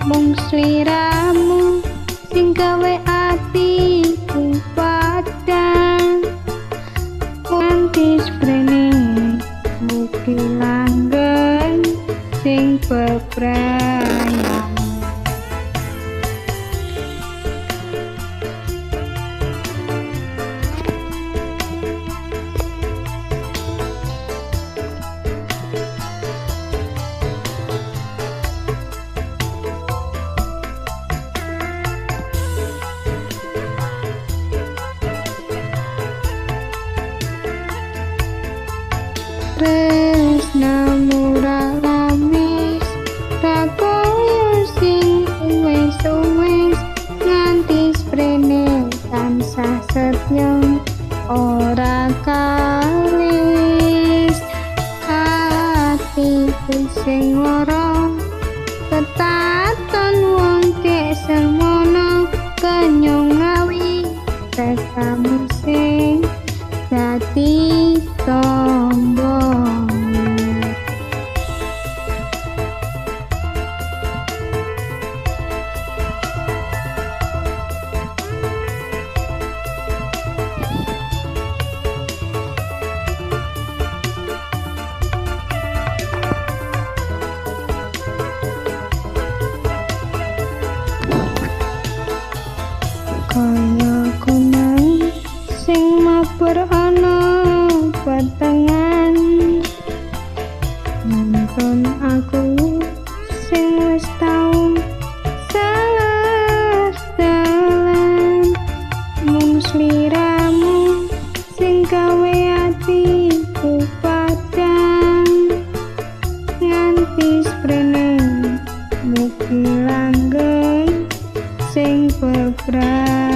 mung sliramu sing gawe atiku padhang. Nganti sprene mugi langgeng sing bebrayan. Tresnamu ra lamis, ra koyo sing wis-wis, nganti sprene tansah setya ora kalis. Atiku sing lara ketaton wong cek semono, kenyong ngawi rekamu sing dadi tombol. Kaya kunang sing mabur ana petengan, nonton aku sing wis tau salah dalan, mung sliramu sing gawe atiku padhang. Nganti sprene mugi langgeng sing bebrayan.